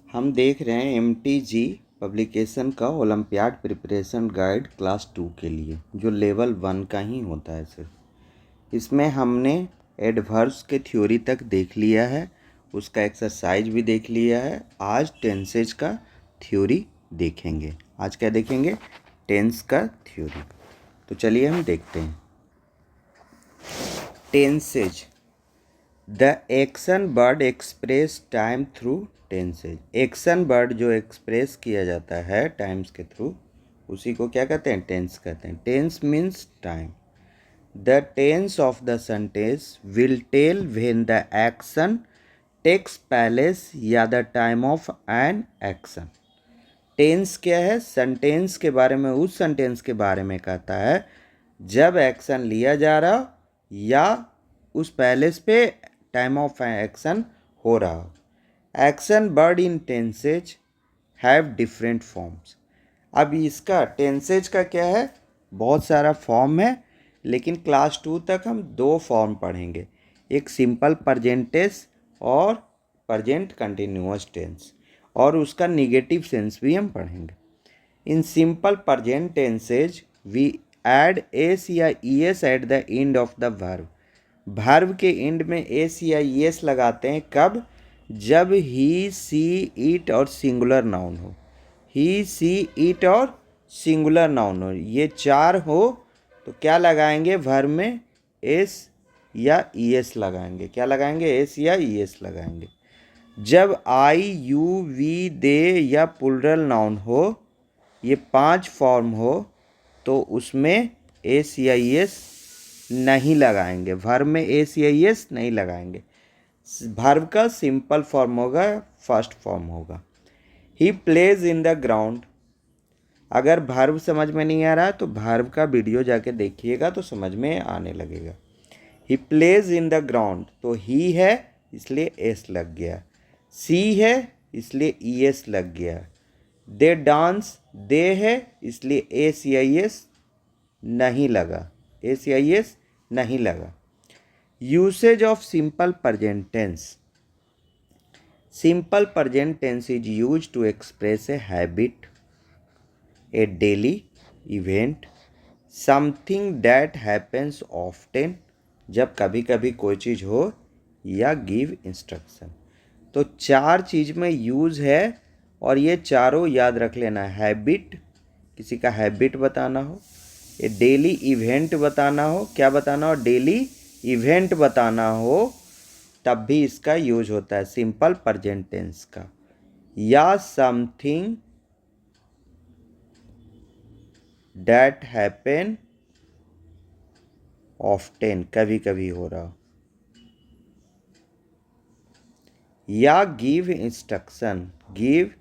हम देख रहे हैं MTG पब्लिकेशन का ओलंपियाड प्रिपरेशन गाइड क्लास 2 के लिए, जो लेवल 1 का ही होता है सिर्फ। इसमें हमने एडवर्ब्स के थ्योरी तक देख लिया है, उसका एक्सरसाइज भी देख लिया है। आज टेंसेज का थ्योरी देखेंगे। आज क्या देखेंगे? टेंस का थ्योरी। तो चलिए हम देखते हैं। Tenses, the action word express time through tenses. Action word जो एक्सप्रेस किया जाता है टाइम्स के थ्रू, उसी को क्या कहते हैं? टेंस कहते हैं। Tense means time. The tense of the sentence will tell when the action takes place या the time of an action. Tense क्या है? सेंटेंस के बारे में, उस सेंटेंस के बारे में कहता है जब एक्शन लिया जा रहा या उस पैलेस पे टाइम ऑफ एक्शन हो रहा हो। Action word in tenses have different forms. अब इसका टेंसेज का क्या है? बहुत सारा फॉर्म है, लेकिन क्लास 2 तक हम 2 फॉर्म पढ़ेंगे, एक सिंपल प्रेजेंट टेंस और प्रेजेंट कंटिन्यूअस टेंस, और उसका निगेटिव सेंस भी हम पढ़ेंगे। In simple present tenses we add S या ES at the end of the verb. Verb के एंड में एस या ईएस लगाते हैं कब? जब ही, सी, इट और सिंगुलर नाउन हो। ही, सी, इट और सिंगुलर नाउन हो, ये 4 हो तो क्या लगाएंगे? वर्ब में एस या ईएस लगाएंगे। क्या लगाएंगे? एस या ईएस लगाएंगे। जब आई, यू, वी, दे या प्लूरल नाउन हो, ये 5 फॉर्म हो, तो उसमें एस या ईएस नहीं लगाएंगे। वर्ब में एस या ईएस नहीं लगाएंगे। वर्ब का सिंपल फॉर्म होगा, फर्स्ट फॉर्म होगा। He plays in the ground. अगर वर्ब समझ में नहीं आ रहा तो वर्ब का वीडियो जाके देखिएगा तो समझ में आने लगेगा। He plays in the ground, तो ही है इसलिए एस लग गया, सी है इसलिए ईएस लग गया, दे डांस, दे है इसलिए एस या ईएस नहीं लगा, एस या ईएस नहीं लगा। Usage of simple present tense. Simple present tense is used to express a habit, a daily event, something that happens often, जब कभी कभी कोई चीज़ हो, या गिव इंस्ट्रक्शन। तो 4 चीज़ में यूज़ है और ये चारों याद रख लेना है। हैबिट, किसी का हैबिट बताना हो, ये डेली इवेंट बताना हो, क्या बताना हो? डेली इवेंट बताना हो, तब भी इसका यूज होता है सिंपल प्रेजेंट टेंस का। या समथिंग दैट हैपन ऑफ्टेन, कभी कभी हो रहा हो। या गिव इंस्ट्रक्शन, गिव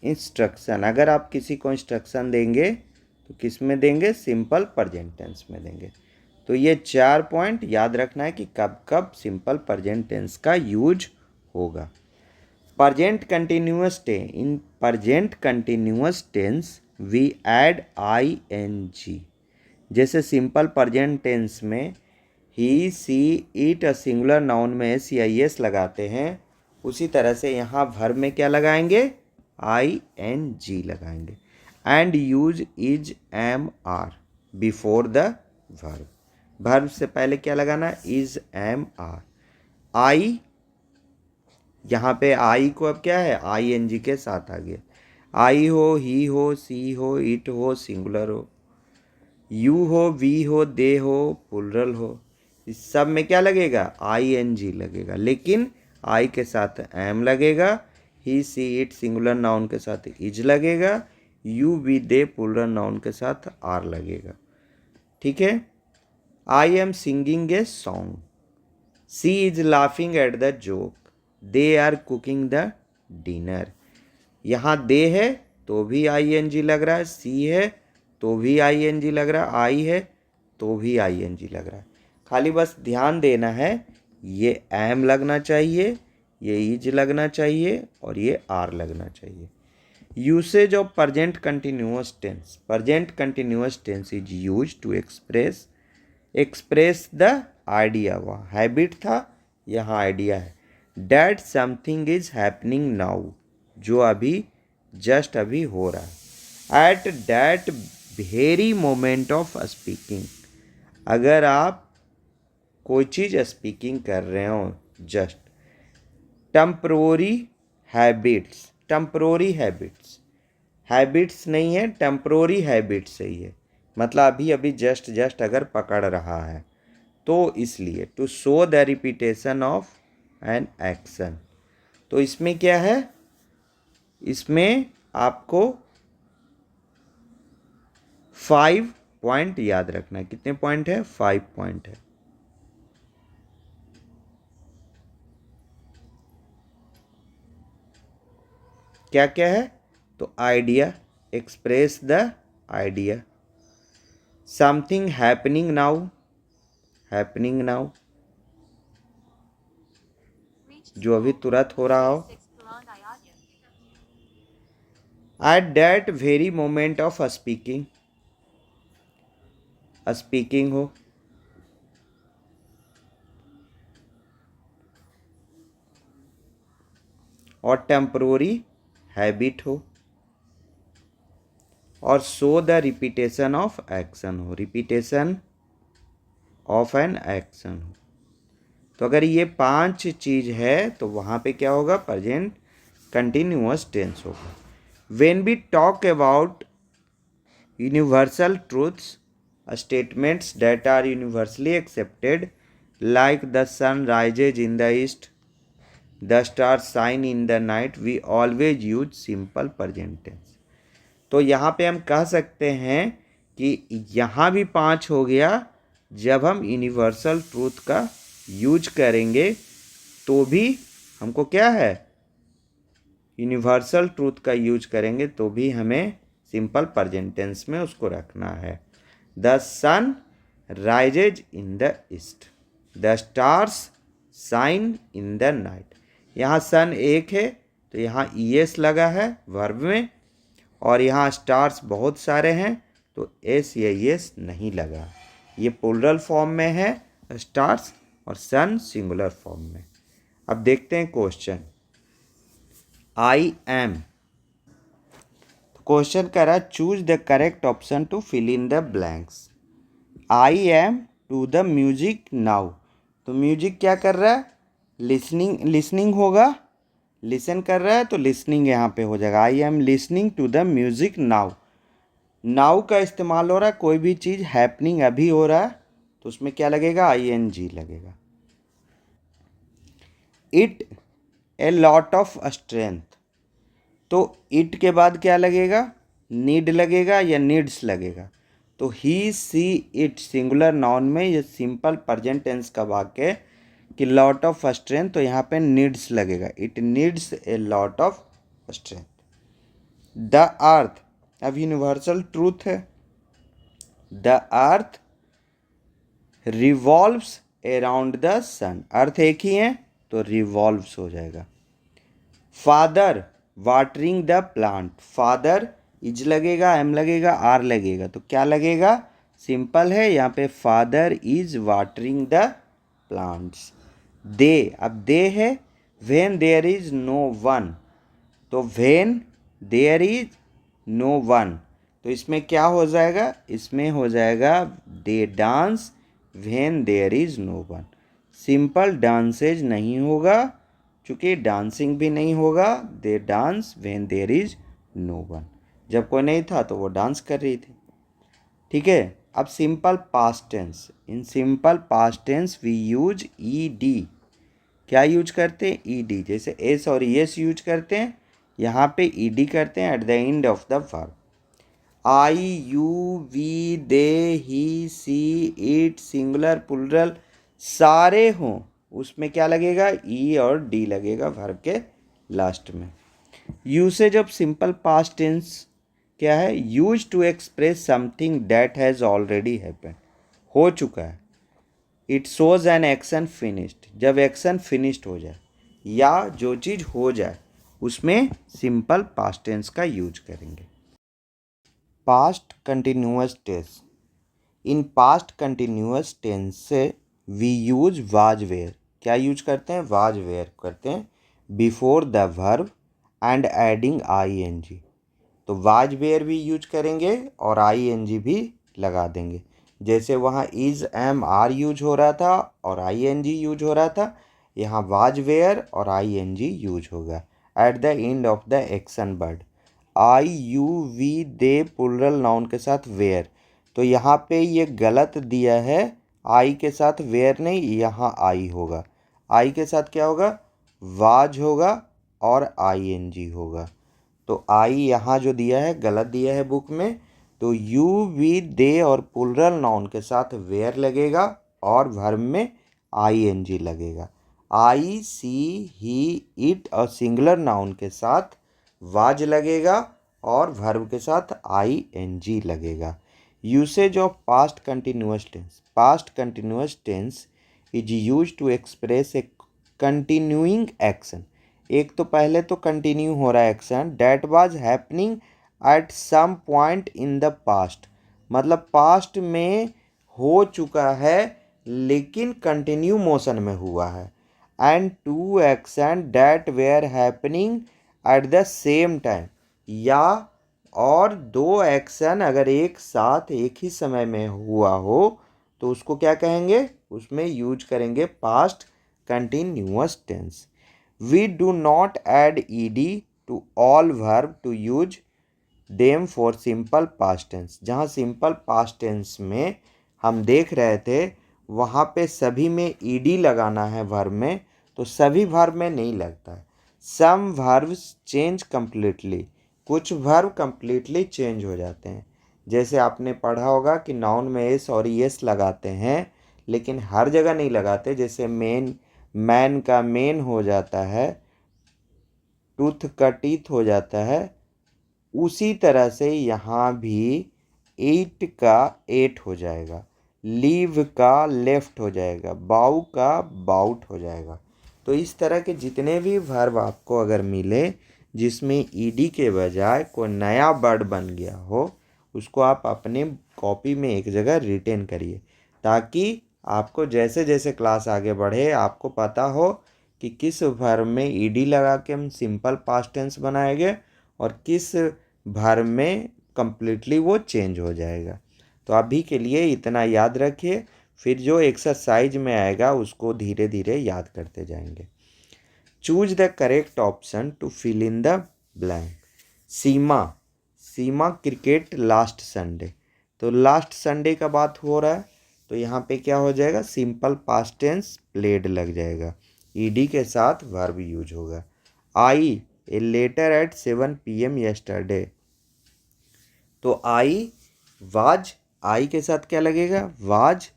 इंस्ट्रक्शन, अगर आप किसी को इंस्ट्रक्शन देंगे तो किस में देंगे? सिंपल प्रेजेंट टेंस में देंगे। तो ये 4 पॉइंट याद रखना है कि कब कब सिंपल प्रेजेंट टेंस का यूज होगा। Present continuous tense, in present continuous tense we add ING। जैसे सिंपल प्रेजेंट टेंस में ही, सी, इट और सिंगुलर नाउन में एस या एस लगाते हैं, उसी तरह से यहाँ वर्ब में क्या लगाएंगे? ING लगाएंगे। And use is, am, are before the verb. Verb से पहले क्या लगाना? Is, am, are. आई, यहाँ पे आई को अब क्या है? ING के साथ आ गया। आई हो, ही हो, सी हो, इट हो, सिंगुलर हो, यू हो, वी हो, दे हो, प्लूरल हो, इस सब में क्या लगेगा? ING लगेगा, लेकिन आई के साथ एम लगेगा, he, she, it singular noun के साथ इज लगेगा, you, we, they plural noun के साथ आर लगेगा। ठीक है। I am singing a song, she is laughing at the joke, they are cooking the dinner. यहाँ दे है तो भी ING लग रहा है, सी है तो भी ING लग रहा है, आई है तो भी ING लग रहा है। खाली बस ध्यान देना है, ये एम लगना चाहिए, ये इज लगना चाहिए और ये आर लगना चाहिए। Usage of present continuous tense. Present continuous tense is use to express the idea. वहाँ हैबिट था, यहाँ आइडिया है। That something is happening now, जो अभी जस्ट अभी हो रहा है। At that very moment of speaking, अगर आप कोई चीज़ स्पीकिंग कर रहे हो just. Temporary habits, temporary habits, habits नहीं है, टेम्परोरी हैबिट्स सही है, मतलब अभी अभी जस्ट जस्ट अगर पकड़ रहा है तो इसलिए to show the repetition of an action. तो इसमें क्या है, इसमें आपको 5 पॉइंट याद रखना है। कितने पॉइंट है? 5 पॉइंट है। क्या क्या है? तो idea, express the idea, something happening now, happening now जो अभी तुरंत हो रहा हो। Eight that very moment of speaking, speaking हो। और टेम्परोरी हैबिट हो। और show the repetition of action हो, रिपीटेशन ऑफ एन एक्शन हो। तो अगर ये 5 चीज़ है तो वहाँ पे क्या होगा? प्रेजेंट कंटिन्यूअस टेंस होगा। When we talk about universal truths, statements that are universally accepted, like the sun rises in the east, the star shine in the night, we always use simple present tense. तो यहाँ पे हम कह सकते हैं कि यहाँ भी 5 हो गया। जब हम यूनिवर्सल ट्रूथ का यूज करेंगे तो भी हमको क्या है? यूनिवर्सल ट्रूथ का यूज करेंगे तो भी हमें सिंपल प्रेजेंट टेंस में उसको रखना है। The sun rises in the east, the stars shine in the night. यहाँ सन एक है तो यहाँ ईएस लगा है वर्ब में, और यहाँ स्टार्स बहुत सारे हैं तो एस या एस नहीं लगा। ये प्लूरल फॉर्म में है स्टार्स, और सन सिंगुलर फॉर्म में। अब देखते हैं क्वेश्चन। आई एम, क्वेश्चन कह रहा choose the correct option to fill in the blanks. I am to the music now, तो म्यूजिक क्या कर रहा है? लिसनिंग, लिसनिंग होगा, लिसन कर रहा है तो लिसनिंग यहाँ पे हो जाएगा। I am listening to the music now. Now का इस्तेमाल हो रहा है, कोई भी चीज़ हैपनिंग अभी हो रहा है तो उसमें क्या लगेगा? आई एन जी लगेगा। It A lot of strength, तो इट के बाद क्या लगेगा? नीड लगेगा या नीड्स लगेगा? तो ही सी इट सिंगुलर नाउन में ये सिंपल प्रेजेंट टेंस का वाक्य है कि लॉट ऑफ स्ट्रेंथ, तो यहाँ पे नीड्स लगेगा। It needs a lot of strength. The earth, अब यूनिवर्सल ट्रूथ है, the earth revolves around the sun. Earth एक ही है तो रिवॉल्व्स हो जाएगा। Father watering the plant, father is लगेगा, एम लगेगा, आर लगेगा, तो क्या लगेगा? सिंपल है यहाँ पे, father is watering the plants. They, अब दे है when there is no one, तो when there is no one, तो इसमें क्या हो जाएगा? इसमें हो जाएगा they dance when there is no one. Simple dances नहीं होगा चूँकि डांसिंग भी नहीं होगा। They dance when there is no one, जब कोई नहीं था तो वो डांस कर रही थी। ठीक है। अब simple past tense, in simple past tense we use E D. क्या यूज करते हैं? E D. जैसे एस और एस यूज करते हैं, यहाँ पे ई डी करते हैं at the end of the verb. I, you, we, they, he, she, it, singular plural सारे हों उसमें क्या लगेगा? ई और डी लगेगा वर्ब के लास्ट में। Usage of simple past tense क्या है? Use to express something that has already happened, हो चुका है। It shows an action finished, जब एक्शन फिनिश्ड हो जाए या जो चीज़ हो जाए उसमें सिंपल पास्ट टेंस का यूज करेंगे। Past continuous tense, in past continuous tense से वी यूज वाज वेयर। क्या यूज करते हैं? वाज वेयर करते हैं before the verb and adding ing। तो वाज वेयर भी यूज करेंगे और ing भी लगा देंगे। जैसे वहाँ इज एम आर यूज हो रहा था और ing यूज हो रहा था, यहाँ वाज वेयर और ing यूज होगा at the end of the action word. I you we they plural noun के साथ वेयर, तो यहाँ पे ये गलत दिया है। आई के साथ वेयर नहीं, यहाँ आई होगा। आई के साथ क्या होगा, वाज होगा और ing होगा। तो आई यहाँ जो दिया है गलत दिया है बुक में। तो यू वी दे और प्लुरल नाउन के साथ वेयर लगेगा और वर्ब में ing लगेगा। आई सी ही इट और सिंगुलर नाउन के साथ वाज लगेगा और वर्ब के साथ ing लगेगा। Usage of past continuous tense. Past continuous tense is use to express a continuing action. एक तो पहले तो कंटिन्यू हो रहा है action, that was happening at some point in the past, मतलब पास्ट में हो चुका है लेकिन कंटिन्यू मोशन में हुआ है। And two action that were happening at the same time, या और दो एक्शन अगर एक साथ एक ही समय में हुआ हो तो उसको क्या कहेंगे, उसमें यूज करेंगे past continuous tense. We do not add ed to all verb to use them for simple past tense। जहाँ simple past tense में हम देख रहे थे वहाँ पे सभी में ed लगाना है verb में, तो सभी verb में नहीं लगता है। Some verbs change completely, कुछ verb completely change हो जाते हैं। जैसे आपने पढ़ा होगा कि नाउन में एस और एस लगाते हैं लेकिन हर जगह नहीं लगाते। जैसे मैन का मेन हो जाता है, टूथ का टीथ हो जाता है, उसी तरह से यहाँ भी ईट का एट हो जाएगा, लीव का लेफ्ट हो जाएगा, बाउ का बाउट हो जाएगा। तो इस तरह के जितने भी वर्ब आपको अगर मिले जिसमें ईडी के बजाय कोई नया वर्ड बन गया हो, उसको आप अपने कॉपी में एक जगह रिटेन करिए, ताकि आपको जैसे जैसे क्लास आगे बढ़े आपको पता हो कि किस वर्ब में ईडी लगा के हम सिंपल पास्ट टेंस बनाएंगे और किस वर्ब में कम्प्लीटली वो चेंज हो जाएगा। तो अभी के लिए इतना याद रखिए, फिर जो एक्सरसाइज में आएगा उसको धीरे धीरे याद करते जाएंगे। Choose the correct option to fill in the blank. Seema cricket last Sunday, तो लास्ट संडे का बात हो रहा है तो यहाँ पे क्या हो जाएगा, सिंपल पास्ट टेंस प्लेड लग जाएगा, ईडी के साथ वर्ब यूज होगा। I a letter at 7 PM yesterday, तो आई वाज, आई के साथ क्या लगेगा, वाज।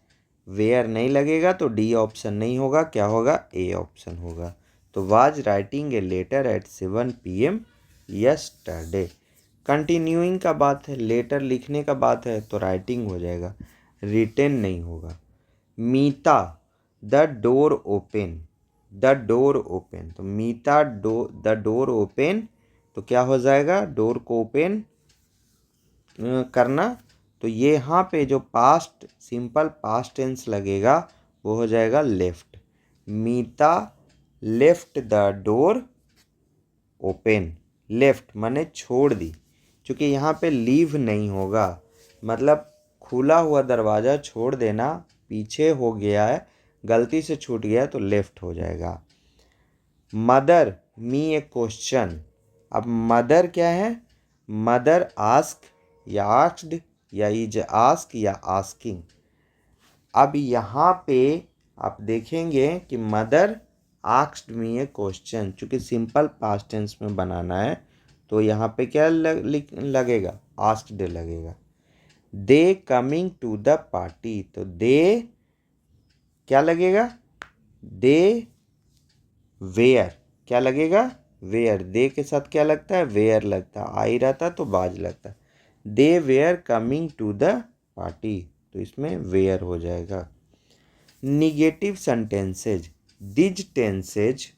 वेयर नहीं लगेगा तो डी ऑप्शन नहीं होगा, क्या होगा, ए ऑप्शन होगा। तो was writing a letter at 7 PM yesterday. Continuing का बात है, लेटर लिखने का बात है तो राइटिंग हो जाएगा, रिटेन नहीं होगा। Meeta the door open, the door open, तो मीता द डोर ओपन, तो क्या हो जाएगा, डोर को ओपन करना। तो ये यहाँ पे जो पास्ट सिंपल पास्ट टेंस लगेगा वो हो जाएगा left. Meeta left the door open, left माने छोड़ दी, क्योंकि यहाँ पे लीव नहीं होगा, मतलब खुला हुआ दरवाज़ा छोड़ देना, पीछे हो गया है, गलती से छूट गया तो लेफ्ट हो जाएगा। मदर मी ए क्वेश्चन, अब मदर क्या है, मदर आस्क या आस्क्ड या इज आस्क या आस्किंग। अब यहाँ पे आप देखेंगे कि मदर आस्क्ड मी ए क्वेश्चन, चूँकि सिंपल पास्ट टेंस में बनाना है तो यहाँ पे क्या लगेगा, आस्क्ड लगेगा। They coming to the party, तो दे क्या लगेगा, दे वेयर, क्या लगेगा, वेयर। दे के साथ क्या लगता है, वेयर लगता है, आई रहता तो बाज लगता। They were coming to the party, तो इसमें वेयर हो जाएगा। Negative sentences, these tenses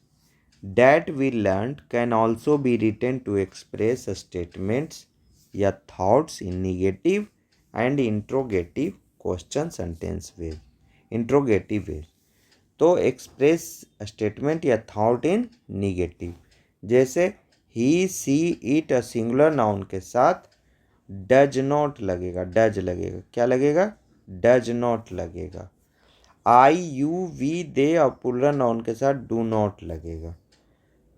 that we learned can also be written to express statements या thoughts in negative and interrogative question sentence way, interrogative way। तो express statement या thought in negative, जैसे ही she it singular noun के साथ does not लगेगा, does लगेगा, क्या लगेगा, डज नॉट लगेगा। आई यू वी दे और प्लूरल नाउन के साथ डू नॉट लगेगा।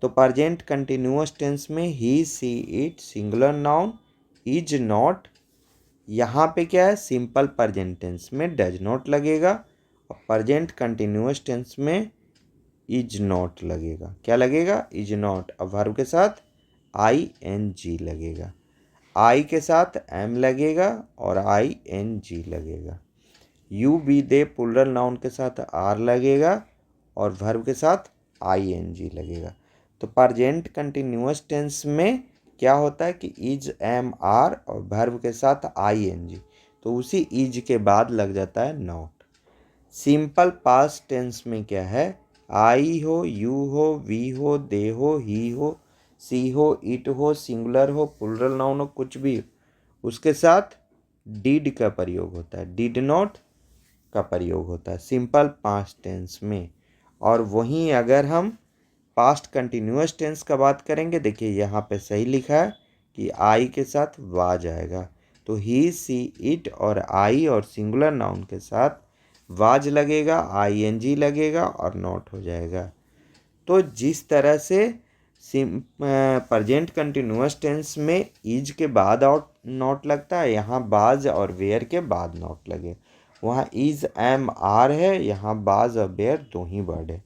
तो प्रेजेंट कंटिन्यूअस टेंस में he she it singular noun is not, यहाँ पे क्या है, सिंपल प्रेजेंट टेंस में डज नॉट लगेगा और प्रेजेंट कंटिन्यूअस टेंस में इज नॉट लगेगा, क्या लगेगा, इज नॉट। अब वर्ब के साथ आई एन जी लगेगा, आई के साथ एम लगेगा और आई एन जी लगेगा। You we they plural noun के साथ आर लगेगा और वर्ब के साथ आई एन जी लगेगा। तो प्रेजेंट कंटिन्यूअस टेंस में क्या होता है कि इज एम आर और वर्ब के साथ आई एन जी, तो उसी इज के बाद लग जाता है नॉट। सिंपल पास्ट टेंस में क्या है, आई हो, यू हो, वी हो, दे हो, ही हो, सी हो, इट हो, सिंगुलर हो, प्लूरल नाउन हो, कुछ भी हो, उसके साथ डिड का प्रयोग होता है, डिड नॉट का प्रयोग होता है सिंपल पास्ट टेंस में। और वहीं अगर हम पास्ट कंटिन्यूअस टेंस का बात करेंगे, देखिए यहाँ पे सही लिखा है कि आई के साथ वाज आएगा, तो ही सी इट और आई और सिंगुलर नाउन के साथ वाज लगेगा, आई एन जी लगेगा और नॉट हो जाएगा। तो जिस तरह से प्रेजेंट कंटिन्यूअस टेंस में इज के बाद और नॉट लगता है, यहाँ बाज और वेयर के बाद नॉट लगे। वहाँ इज एम आर है, यहाँ बाज और वेयर दो ही वर्ड है,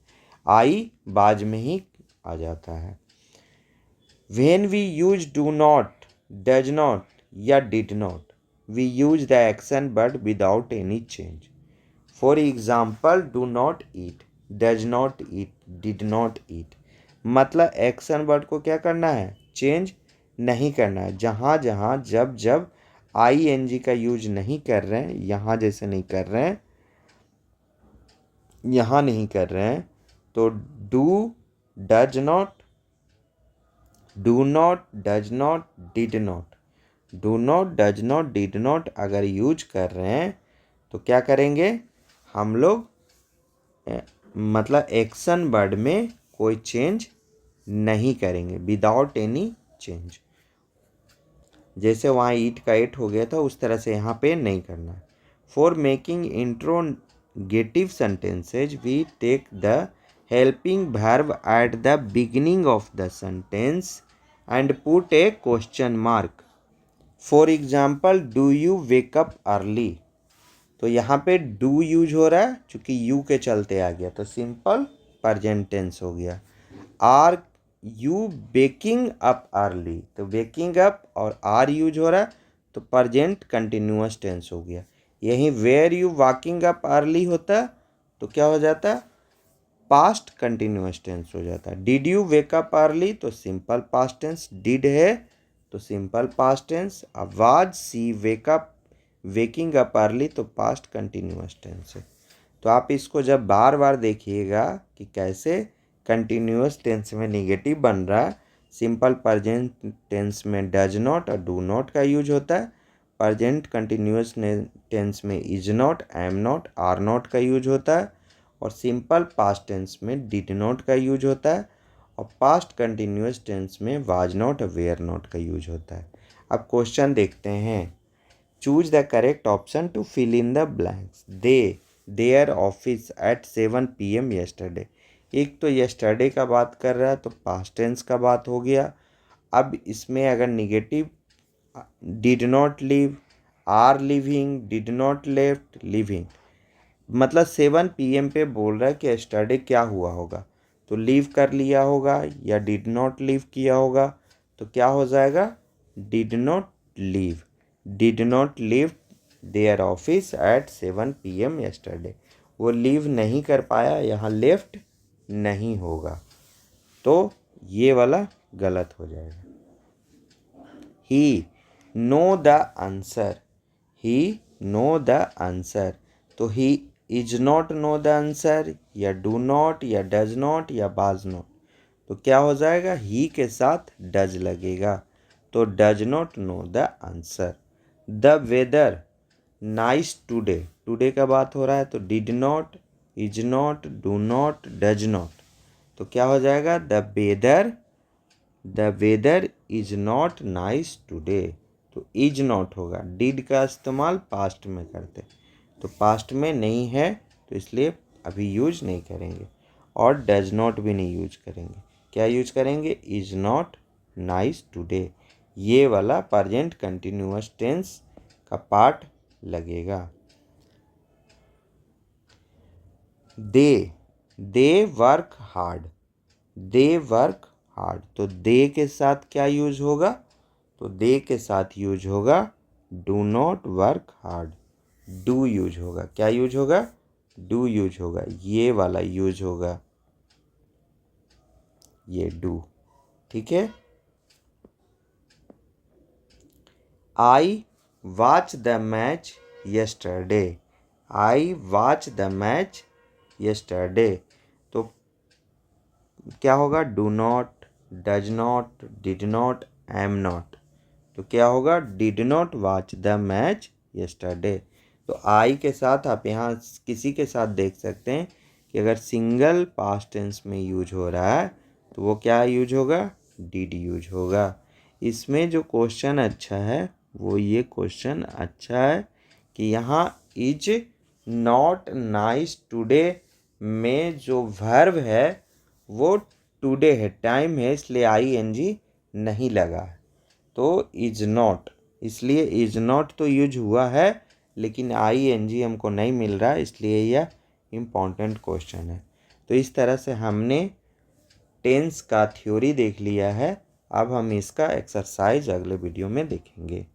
आई बाज में ही आ जाता है। When we use do not, does not या did not, we use the action but without any change. For example, do not eat, does not eat, did not eat. मतलब एक्शन वर्ड को क्या करना है, चेंज नहीं करना है। जहाँ जहाँ जब जब आई एन जी का यूज नहीं कर रहे हैं, यहाँ जैसे नहीं कर रहे हैं, यहाँ नहीं कर रहे हैं, तो do, does not, do not, does not, did not, do not, does not, did not अगर यूज कर रहे हैं तो क्या करेंगे हम लोग, मतलब एक्शन वर्ड में कोई चेंज नहीं करेंगे, विदाउट एनी चेंज। जैसे वहाँ ईट का एट हो गया था, उस तरह से यहाँ पे नहीं करना है। For making interrogative sentences we take the helping verb at the beginning of the sentence and put a question mark. For example, do you wake up early? तो यहाँ पे do यूज हो रहा है, चूँकि you के चलते आ गया तो सिंपल प्रेजेंट टेंस हो गया। Are you waking up early, तो waking up और आर यूज हो रहा है तो प्रेजेंट कंटिन्यूअस टेंस हो गया। यहीं where you walking up early होता तो क्या हो जाता, पास्ट कंटिन्यूअस टेंस हो जाता है। Did you wake up early तो सिंपल पास्ट टेंस, डिड है तो सिंपल पास्ट टेंस। अब was she wake up, waking up early तो पास्ट कंटिन्यूअस टेंस है। तो आप इसको जब बार बार देखिएगा कि कैसे कंटिन्यूअस टेंस में निगेटिव बन रहा है, सिंपल प्रेजेंट टेंस में डज नॉट और डू नॉट का यूज होता है, प्रेजेंट कंटिन्यूअस टेंस में is not, am not, are not का यूज होता है और सिंपल पास्ट टेंस में डिड नॉट का यूज होता है और पास्ट कंटिन्यूअस टेंस में वाज नॉट और वेयर नॉट का यूज होता है। अब क्वेश्चन देखते हैं। Choose the correct option to fill in the blanks. Their office at 7 PM yesterday. एक तो येस्टरडे का बात कर रहा है तो पास्ट टेंस का बात हो गया। अब इसमें अगर negative, did not leave, are living, did not left, living, मतलब 7 PM पे बोल रहा है कि यस्टरडे क्या हुआ होगा, तो लीव कर लिया होगा या डिड नॉट लीव किया होगा, तो क्या हो जाएगा, did not leave, did not leave their office at 7 PM yesterday. वो लीव नहीं कर पाया, यहाँ लेफ्ट नहीं होगा, तो ये वाला गलत हो जाएगा। He know the answer, he know the answer, तो he is not know the answer या डू नॉट या डज नॉट या बाज नॉट, तो क्या हो जाएगा, ही के साथ डज लगेगा, तो does not know the answer. The weather nice today, today का बात हो रहा है तो did not, is not, do not, does not, तो क्या हो जाएगा, the weather the weather is not nice today, तो इज नॉट होगा, डिड का इस्तेमाल पास्ट में करते, तो पास्ट में नहीं है तो इसलिए अभी यूज नहीं करेंगे। और डज नॉट भी नहीं यूज करेंगे, क्या यूज करेंगे, इज नॉट नाइस टुडे, ये वाला प्रेजेंट कंटिन्यूअस टेंस का पार्ट लगेगा। They work hard, they work hard, तो दे के साथ क्या यूज होगा, तो दे के साथ यूज होगा do not work hard, do use होगा, क्या यूज होगा, डू यूज होगा, ये वाला यूज होगा, ये डू, ठीक है। I watch the match yesterday, I watch the match yesterday, तो क्या होगा, do not, does not, did not, am not, तो क्या होगा, did not watch the match yesterday. तो आई के साथ आप यहाँ किसी के साथ देख सकते हैं कि अगर सिंगल पास्ट टेंस में यूज हो रहा है तो वो क्या यूज होगा, डिड यूज होगा। इसमें जो क्वेश्चन अच्छा है वो ये क्वेश्चन अच्छा है कि यहाँ इज नॉट नाइस टुडे में जो वर्ब है वो टुडे है, टाइम है, इसलिए आई एन जी नहीं लगा है, तो इज नॉट, इसलिए इज नॉट तो यूज हुआ है लेकिन आई एन जी हमको नहीं मिल रहा है, इसलिए यह इम्पॉर्टेंट क्वेश्चन है। तो इस तरह से हमने टेंस का थ्योरी देख लिया है, अब हम इसका एक्सरसाइज अगले वीडियो में देखेंगे।